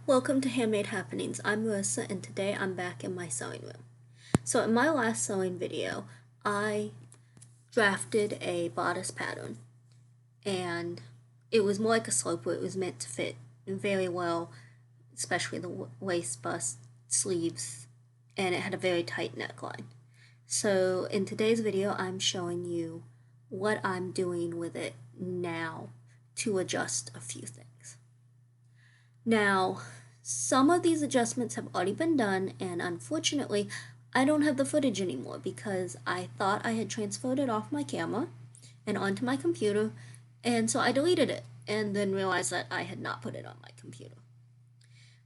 Welcome to Handmade Happenings. I'm Marissa and today I'm back in my sewing room. So in my last sewing video, I drafted a bodice pattern and it was more like a sloper. It was meant to fit very well, especially the waist, bust, sleeves, and it had a very tight neckline. So in today's video, I'm showing you what I'm doing with it now to adjust a few things. Now, some of these adjustments have already been done, and unfortunately, I don't have the footage anymore because I thought I had transferred it off my camera and onto my computer, and so I deleted it and then realized that I had not put it on my computer.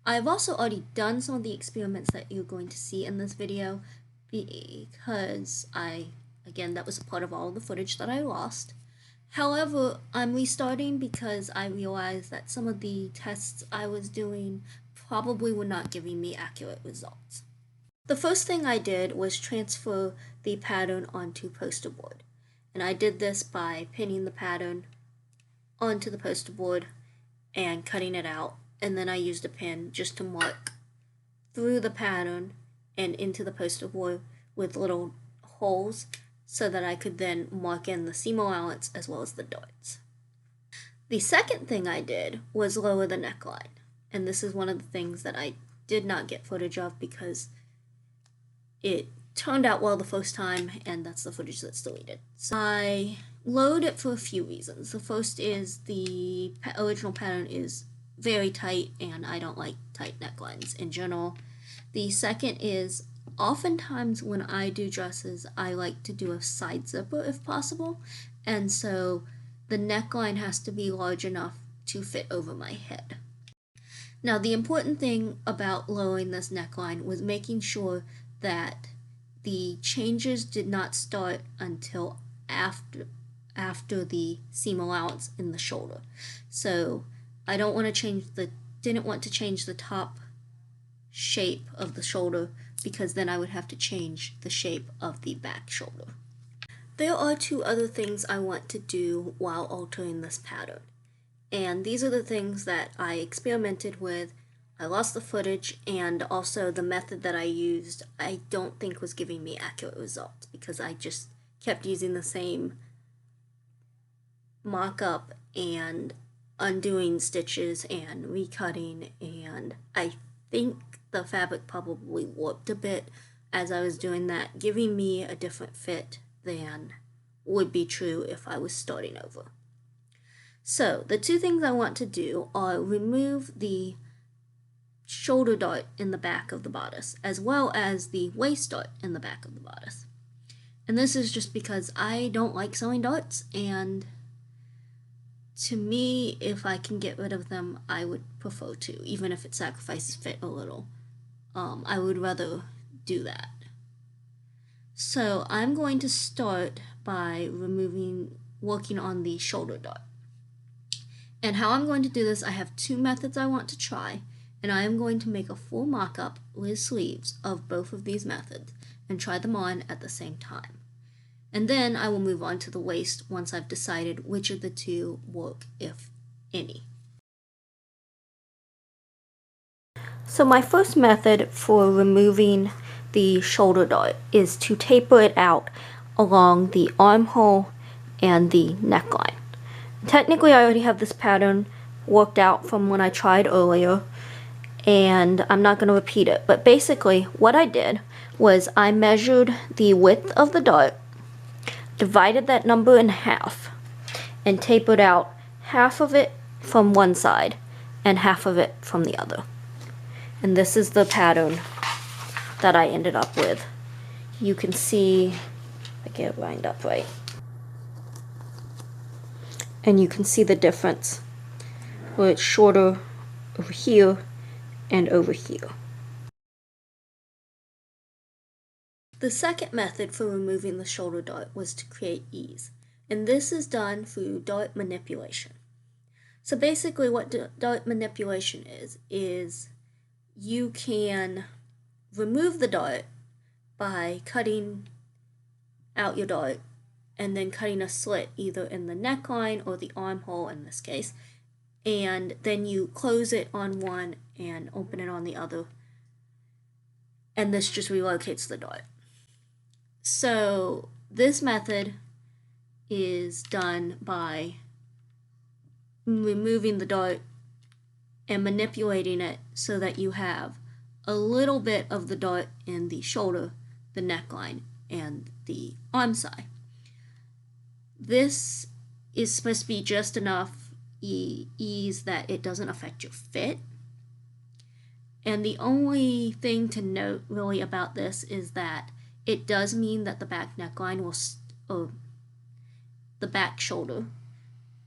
I've also already done some of the experiments that you're going to see in this video because again, that was a part of all of the footage that I lost. However, I'm restarting because I realized that some of the tests I was doing probably were not giving me accurate results. The first thing I did was transfer the pattern onto poster board. And I did this by pinning the pattern onto the poster board and cutting it out. And then I used a pin just to mark through the pattern and into the poster board with little holes, so that I could then mark in the seam allowance as well as the darts. The second thing I did was lower the neckline, and this is one of the things that I did not get footage of because it turned out well the first time, and that's the footage that's deleted. So I lowered it for a few reasons. The first is the original pattern is very tight, and I don't like tight necklines in general. The second is oftentimes when I do dresses, I like to do a side zipper if possible, and so the neckline has to be large enough to fit over my head. Now, the important thing about lowering this neckline was making sure that the changes did not start until after the seam allowance in the shoulder. So I didn't want to change the top shape of the shoulder because then I would have to change the shape of the back shoulder. There are two other things I want to do while altering this pattern, and these are the things that I experimented with. I lost the footage, and also the method that I used I don't think was giving me accurate results because I just kept using the same mock-up and undoing stitches and recutting, and I think the fabric probably warped a bit as I was doing that, giving me a different fit than would be true if I was starting over. So the two things I want to do are remove the shoulder dart in the back of the bodice as well as the waist dart in the back of the bodice. And this is just because I don't like sewing darts, and to me, if I can get rid of them, I would prefer to, even if it sacrifices fit a little. I would rather do that. So I'm going to start by working on the shoulder dart. And how I'm going to do this, I have two methods I want to try, and I am going to make a full mock-up with sleeves of both of these methods and try them on at the same time. And then I will move on to the waist once I've decided which of the two work, if any. So my first method for removing the shoulder dart is to taper it out along the armhole and the neckline. Technically, I already have this pattern worked out from when I tried earlier, and I'm not going to repeat it. But basically, what I did was I measured the width of the dart, divided that number in half, and tapered out half of it from one side and half of it from the other. And this is the pattern that I ended up with. You can see, if I get it lined up right, and you can see the difference where it's shorter over here and over here. The second method for removing the shoulder dart was to create ease, and this is done through dart manipulation. So basically what dart manipulation is you can remove the dart by cutting out your dart and then cutting a slit either in the neckline or the armhole in this case, and then you close it on one and open it on the other, and this just relocates the dart. So this method is done by removing the dart and manipulating it so that you have a little bit of the dart in the shoulder, the neckline, and the arm side. This is supposed to be just enough ease that it doesn't affect your fit. And the only thing to note really about this is that it does mean that the back neckline will, or the back shoulder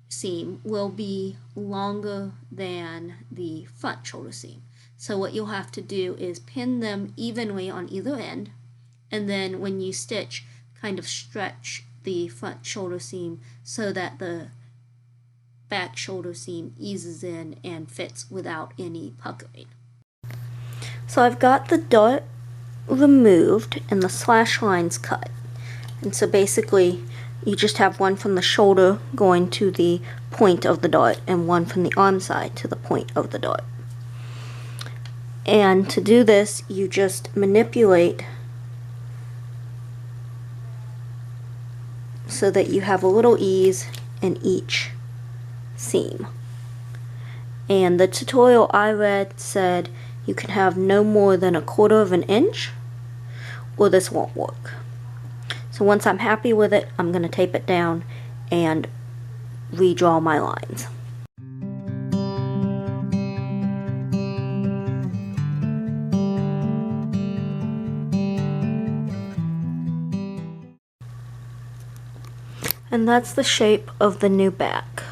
seam will be longer than the front shoulder seam. So what you'll have to do is pin them evenly on either end, and then when you stitch, kind of stretch the front shoulder seam so that the back shoulder seam eases in and fits without any puckering. So I've got the dart removed and the slash lines cut. And so basically you just have one from the shoulder going to the point of the dart and one from the arm side to the point of the dart. And to do this, you just manipulate so that you have a little ease in each seam. And the tutorial I read said you can have no more than 1/4 of an inch or this won't work. So once I'm happy with it, I'm going to tape it down and redraw my lines. And that's the shape of the new back.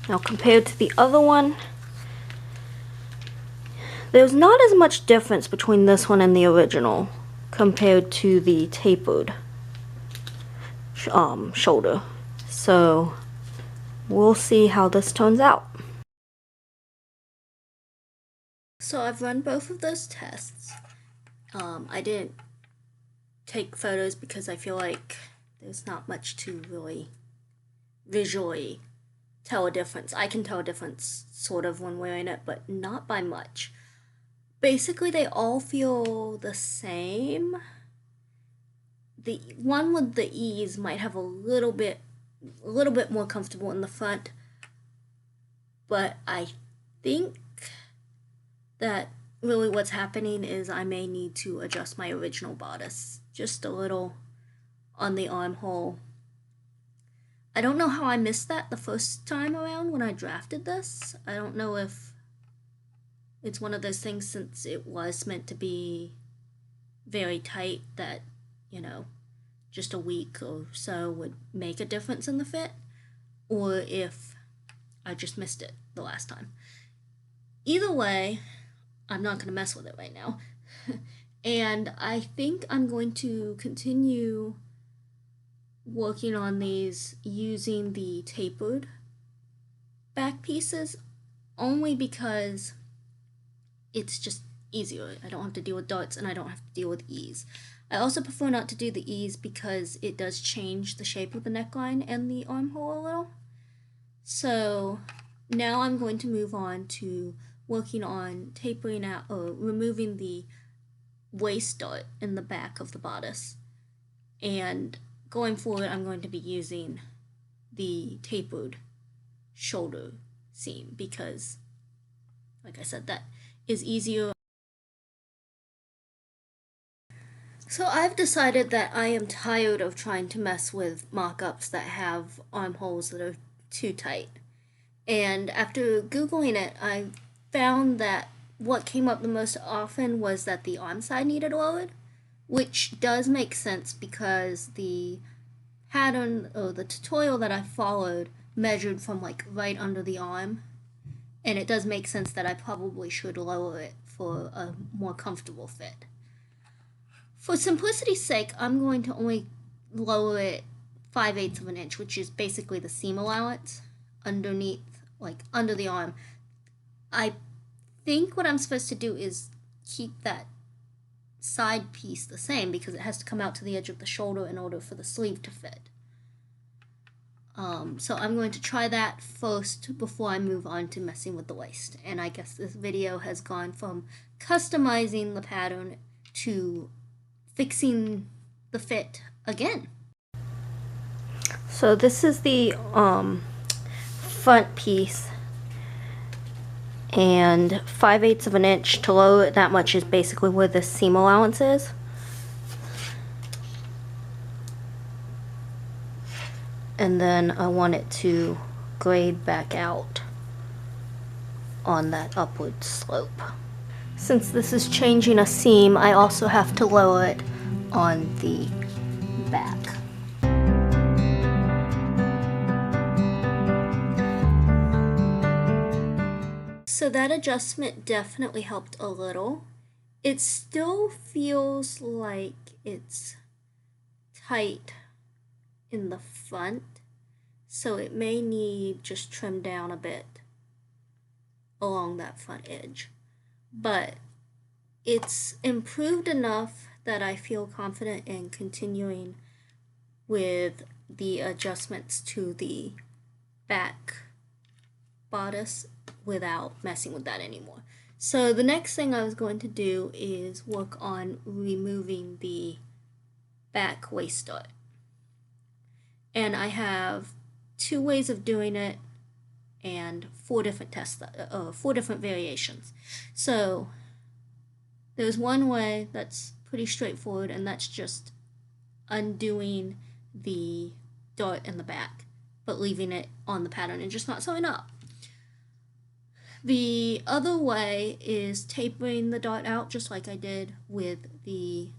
Now compared to the other one, there's not as much difference between this one and the original compared to the tapered shoulder. So we'll see how this turns out. So I've run both of those tests. I didn't take photos because I feel like there's not much to really visually tell a difference. I can tell a difference sort of when wearing it, but not by much. Basically, they all feel the same. The one with the ease might have a little bit more comfortable in the front, but I think that really what's happening is I may need to adjust my original bodice just a little on the armhole. I don't know how I missed that the first time around when I drafted this. I don't know if it's one of those things, since it was meant to be very tight, that, you know, just a week or so would make a difference in the fit, or if I just missed it the last time. Either way, I'm not going to mess with it right now. And I think I'm going to continue working on these using the tapered back pieces, only because it's just easier. I don't have to deal with darts and I don't have to deal with ease. I also prefer not to do the ease because it does change the shape of the neckline and the armhole a little. So now I'm going to move on to working on tapering out or removing the waist dart in the back of the bodice. And going forward, I'm going to be using the tapered shoulder seam because, like I said, that is easier. So I've decided that I am tired of trying to mess with mock-ups that have armholes that are too tight. And after Googling it, I found that what came up the most often was that the arm side needed lowered, which does make sense because the pattern or the tutorial that I followed measured from like right under the arm, and it does make sense that I probably should lower it for a more comfortable fit. For simplicity's sake, I'm going to only lower it 5/8 of an inch, which is basically the seam allowance underneath, like under the arm. I think what I'm supposed to do is keep that side piece the same because it has to come out to the edge of the shoulder in order for the sleeve to fit. So I'm going to try that first before I move on to messing with the waist. And I guess this video has gone from customizing the pattern to fixing the fit again. So this is the front piece, and 5/8 of an inch to lower it that much is basically where the seam allowance is. And then I want it to grade back out on that upward slope. Since this is changing a seam, I also have to lower it on the back. So that adjustment definitely helped a little. It still feels like it's tight in the front, so it may need just trim down a bit along that front edge. But it's improved enough that I feel confident in continuing with the adjustments to the back bodice without messing with that anymore. So the next thing I was going to do is work on removing the back waist dart. And I have 2 ways of doing it and 4 different variations. So there's one way that's pretty straightforward, and that's just undoing the dart in the back, but leaving it on the pattern and just not sewing up. The other way is tapering the dart out, just like I did with the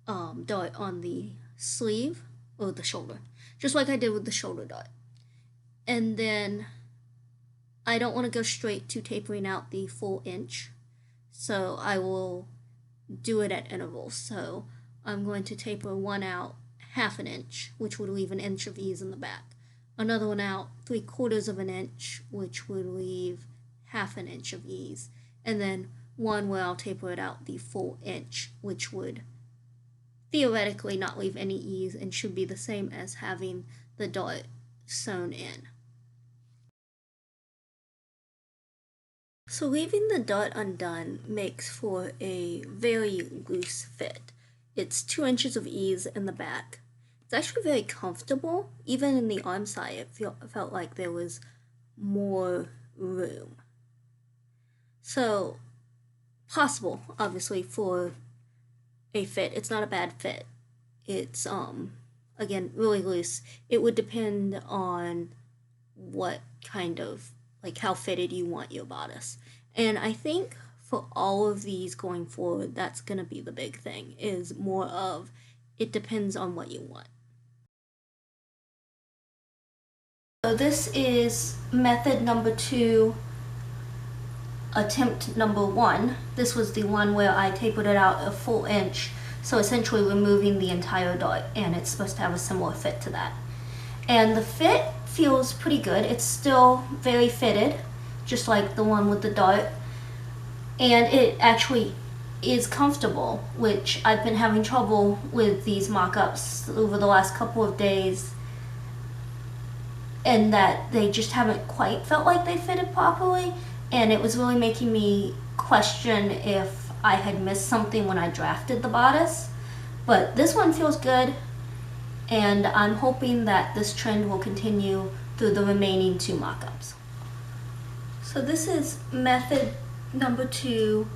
dart on the sleeve or the shoulder, just like I did with the shoulder dart. And then I don't want to go straight to tapering out the full inch, so I will do it at intervals. So I'm going to taper one out 1/2 inch, which would leave 1 inch of ease in the back. Another one out 3/4 of an inch, which would leave 1/2 inch of ease. And then one where I'll taper it out the full inch, which would theoretically not leave any ease and should be the same as having the dart sewn in. So leaving the dart undone makes for a very loose fit. It's 2 inches of ease in the back. It's actually very comfortable. Even in the arm side, it felt like there was more room. So possible, obviously, for a fit. It's not a bad fit. It's again, really loose. It would depend on what kind of, like, how fitted you want your bodice. And I think for all of these going forward, that's going to be the big thing, is more of it depends on what you want. So this is method number 2, attempt number 1. This was the one where I tapered it out 1 inch, so essentially removing the entire dart, and it's supposed to have a similar fit to that. And the fit feels pretty good. It's still very fitted, just like the one with the dart, and it actually is comfortable, which I've been having trouble with these mock-ups over the last couple of days, and that they just haven't quite felt like they fitted properly, and it was really making me question if I had missed something when I drafted the bodice. But this one feels good, and I'm hoping that this trend will continue through the remaining 2 mock-ups. So this is method number 2,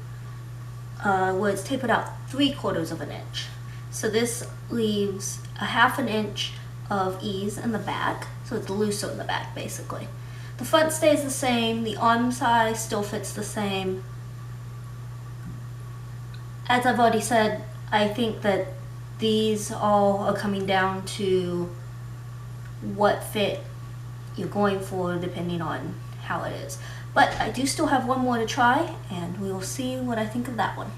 where it's tapered out 3/4 of an inch. So this leaves 1/2 inch of ease in the back, so it's looser in the back basically. The front stays the same, the arm size still fits the same. As I've already said, I think that these all are coming down to what fit you're going for depending on how it is. But I do still have one more to try, and we will see what I think of that one.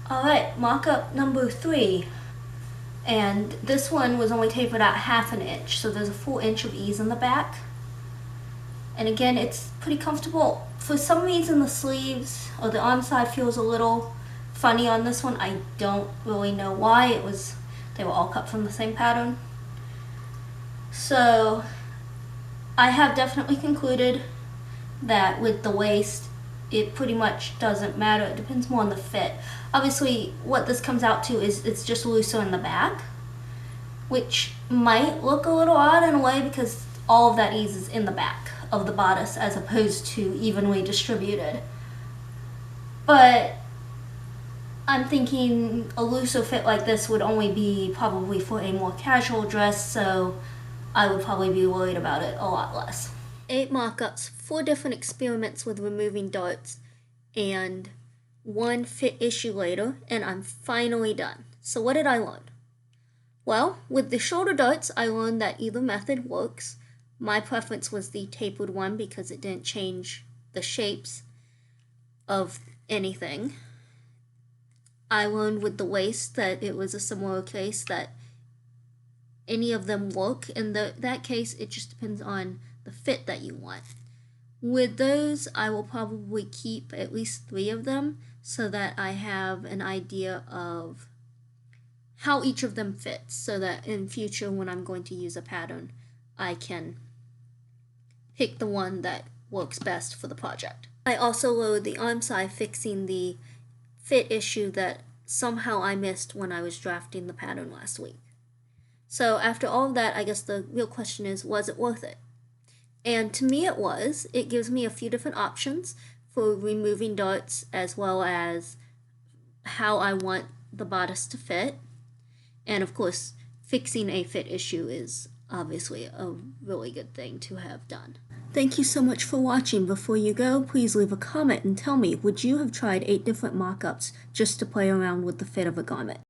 Alright, mock-up number 3. And this one was only tapered out 1/2 inch, so there's a 1 inch of ease in the back. And again, it's pretty comfortable. For some reason, the sleeves or the arm side feels a little funny on this one. I don't really know why. They were all cut from the same pattern. So I have definitely concluded that with the waist, it pretty much doesn't matter. It depends more on the fit. Obviously, what this comes out to is it's just looser in the back, which might look a little odd in a way because all of that ease is in the back of the bodice as opposed to evenly distributed. But I'm thinking a looser fit like this would only be probably for a more casual dress, so I would probably be worried about it a lot less. 8 mock-ups, 4 different experiments with removing darts, and 1 fit issue later, and I'm finally done. So what did I learn? Well, with the shoulder darts, I learned that either method works. My preference was the tapered one because it didn't change the shapes of anything. I learned with the waist that it was a similar case, that any of them work. In that case, it just depends on the fit that you want. With those, I will probably keep at least 3 of them so that I have an idea of how each of them fits, so that in future when I'm going to use a pattern, I can pick the one that works best for the project. I also lowered the arm side, fixing the fit issue that somehow I missed when I was drafting the pattern last week. So after all of that, I guess the real question is, was it worth it? And to me it was. It gives me a few different options for removing darts as well as how I want the bodice to fit. And of course, fixing a fit issue is obviously a really good thing to have done. Thank you so much for watching. Before you go, please leave a comment and tell me, would you have tried 8 different mock-ups just to play around with the fit of a garment?